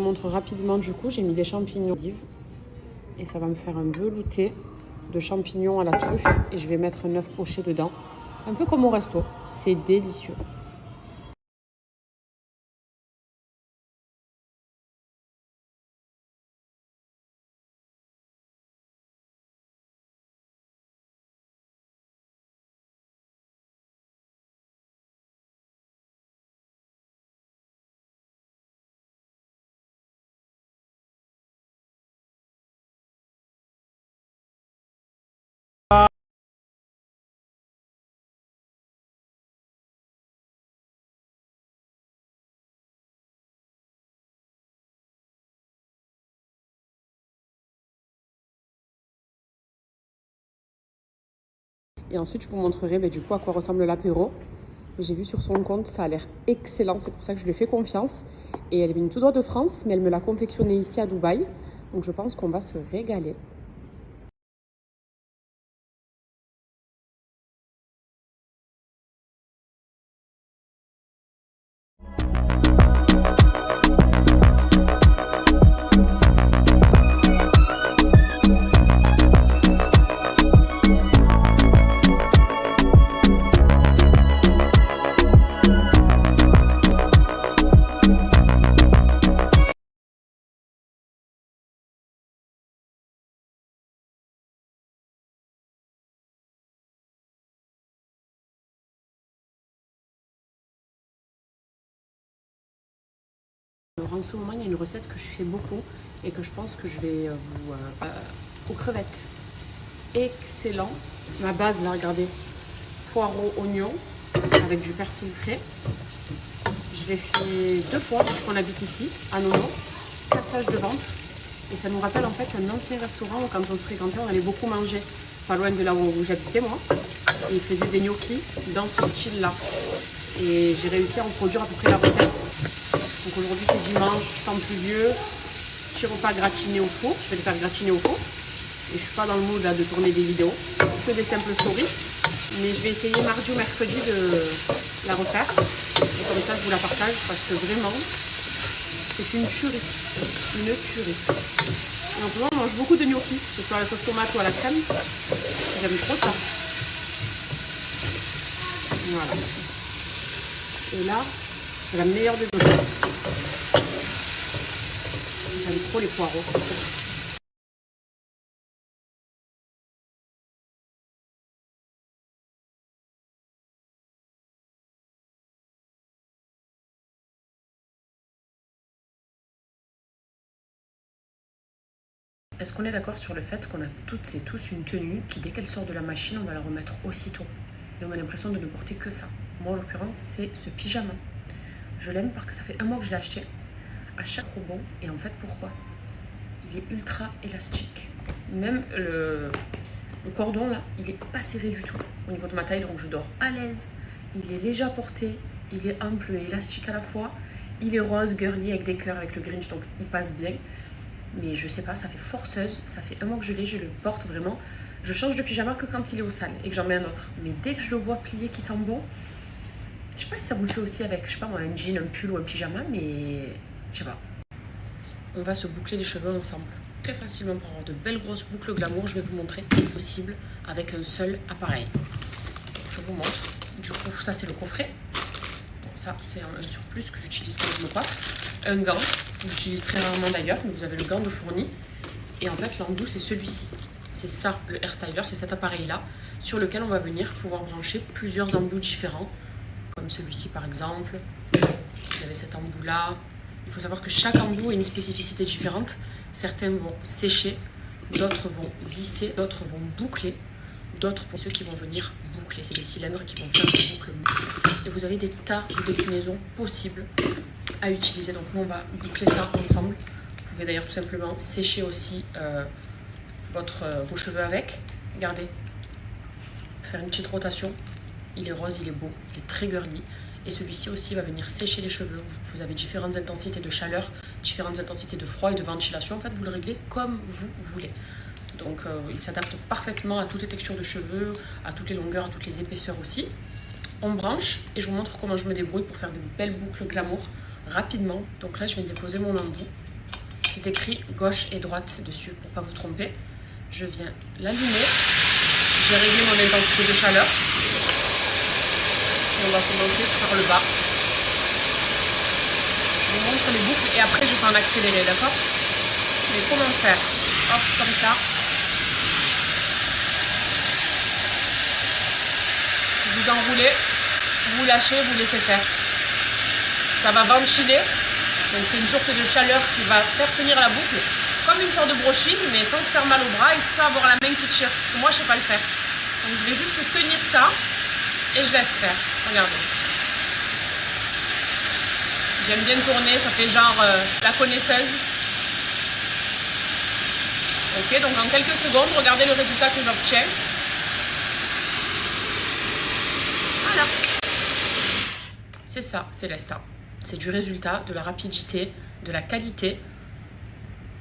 Je vous montre rapidement du coup, j'ai mis des champignons olives et ça va me faire un velouté de champignons à la truffe et je vais mettre un œuf poché dedans, un peu comme au resto, c'est délicieux. Et ensuite, je vous montrerai du coup à quoi ressemble l'apéro. J'ai vu sur son compte, ça a l'air excellent, c'est pour ça que je lui ai fait confiance. Et elle vient tout droit de France, mais elle me l'a confectionné ici à Dubaï. Donc je pense qu'on va se régaler. Alors en ce moment, il y a une recette que je fais beaucoup et que je pense que je vais aux crevettes. Excellent. Ma base, là, regardez, poireaux, oignons avec du persil frais. Je l'ai fait 2 fois qu'on habite ici, à Nono, cassage de ventre. Et ça nous rappelle en fait un ancien restaurant où quand on se fréquentait, on allait beaucoup manger, pas loin de là où j'habitais moi. Et ils faisaient des gnocchis dans ce style-là. Et j'ai réussi à en produire à peu près la recette. Donc aujourd'hui c'est dimanche, temps pluvieux, petit repas gratiné au four. Je vais les faire gratiner au four. Et je suis pas dans le mood là, de tourner des vidéos, que des simples stories. Mais je vais essayer mardi ou mercredi de la refaire. Et comme ça je vous la partage parce que vraiment c'est une tuerie. Une tuerie. Et en ce moment on mange beaucoup de gnocchis, que ce soit à la sauce tomate ou à la crème. J'aime trop ça. Voilà. Et là, c'est la meilleure des deux. J'aime trop les poireaux. Est-ce qu'on est d'accord sur le fait qu'on a toutes et tous une tenue qui, dès qu'elle sort de la machine, on va la remettre aussitôt? Et on a l'impression de ne porter que ça. Moi, en l'occurrence, c'est ce pyjama. Je l'aime parce que ça fait un mois que je l'ai acheté. À chaque trop bon. Et en fait, pourquoi? Il est ultra élastique. Même le cordon, là, il est pas serré du tout au niveau de ma taille. Donc, je dors à l'aise. Il est léger à porter. Il est ample et élastique à la fois. Il est rose, girly, avec des cœurs, avec le Grinch. Donc, il passe bien. Mais je sais pas, ça fait forceuse. Ça fait un mois que je l'ai, je le porte vraiment. Je change de pyjama que quand il est au sale et que j'en mets un autre. Mais dès que je le vois plié, qui sent bon, je sais pas si ça vous le fait aussi avec, je sais pas moi, un jean, un pull ou un pyjama, mais je sais pas. On va se boucler les cheveux ensemble. Très facilement pour avoir de belles grosses boucles glamour, je vais vous montrer ce qui est possible avec un seul appareil. Je vous montre. Du coup, ça c'est le coffret. Bon, ça c'est un surplus que j'utilise quand je me coiffe. Un gant, que j'utilise très rarement d'ailleurs, mais vous avez le gant de fourni. Et en fait, l'embout c'est celui-ci. C'est ça, le hair styler, c'est cet appareil-là, sur lequel on va venir pouvoir brancher plusieurs embouts différents, comme celui-ci par exemple. Vous avez cet embout-là. Il faut savoir que chaque embout a une spécificité différente. Certains vont sécher, d'autres vont lisser, d'autres vont boucler, d'autres vont ceux qui vont venir boucler. C'est les cylindres qui vont faire des boucles. Et vous avez des tas de déclinaisons possibles à utiliser. Donc nous, on va boucler ça ensemble. Vous pouvez d'ailleurs tout simplement sécher aussi vos cheveux avec. Regardez, faire une petite rotation. Il est rose, il est beau, il est très girly. Et celui-ci aussi va venir sécher les cheveux. Vous avez différentes intensités de chaleur, différentes intensités de froid et de ventilation. En fait, vous le réglez comme vous voulez. Donc, il s'adapte parfaitement à toutes les textures de cheveux, à toutes les longueurs, à toutes les épaisseurs aussi. On branche et je vous montre comment je me débrouille pour faire de belles boucles glamour rapidement. Donc là, je viens de déposer mon embout. C'est écrit gauche et droite dessus pour pas vous tromper. Je viens l'allumer. J'ai réglé mon intensité de chaleur. Et on va commencer par le bas. Je vous montre les boucles et après je vais en accélérer, d'accord? Mais comment faire? Hop, comme ça. Vous enroulez, vous lâchez, vous laissez faire. Ça va ventiler. Donc c'est une source de chaleur qui va faire tenir la boucle, comme une sorte de brushing, mais sans se faire mal au bras et sans avoir la main qui tire, parce que moi je sais pas le faire. Donc je vais juste tenir ça et je laisse faire. Regardez. J'aime bien tourner, ça fait genre la connaisseuse. Ok, donc en quelques secondes, regardez le résultat que j'obtiens. Voilà. C'est ça, Célesta. C'est du résultat, de la rapidité, de la qualité.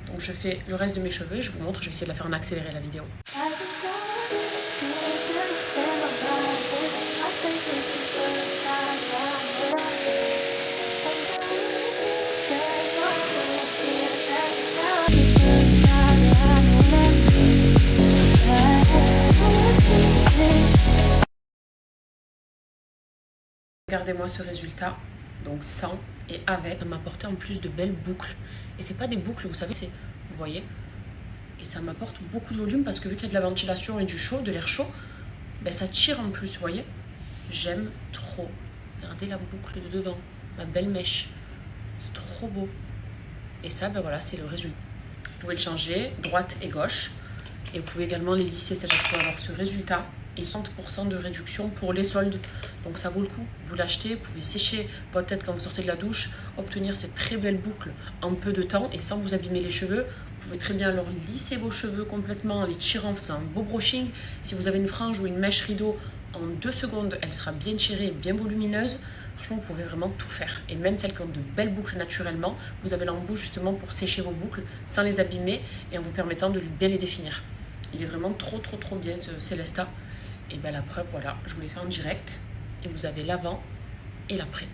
Donc je fais le reste de mes cheveux et je vous montre, je vais essayer de la faire en accéléré la vidéo. Regardez-moi ce résultat, donc sans et avec. Ça m'a apporté en plus de belles boucles. Et c'est pas des boucles, vous savez, c'est, vous voyez. Et ça m'apporte beaucoup de volume parce que vu qu'il y a de la ventilation et du chaud, de l'air chaud, ben ça tire en plus, vous voyez. J'aime trop. Regardez la boucle de devant, ma belle mèche. C'est trop beau. Et ça, ben voilà, c'est le résultat. Vous pouvez le changer, droite et gauche. Et vous pouvez également les lisser, c'est-à-dire que vous pouvez avoir ce résultat. Et 30% de réduction pour les soldes. Donc ça vaut le coup. Vous l'achetez, vous pouvez sécher votre tête quand vous sortez de la douche, obtenir cette très belle boucle en peu de temps et sans vous abîmer les cheveux. Vous pouvez très bien alors lisser vos cheveux complètement en les tirant, en faisant un beau brushing. Si vous avez une frange ou une mèche rideau, en 2 secondes, elle sera bien tirée et bien volumineuse. Franchement, vous pouvez vraiment tout faire. Et même celles qui ont de belles boucles naturellement, vous avez l'embout justement pour sécher vos boucles sans les abîmer et en vous permettant de bien les définir. Il est vraiment trop bien ce Célesta. Et bien la preuve, voilà, je vous l'ai fait en direct. Et vous avez l'avant et l'après.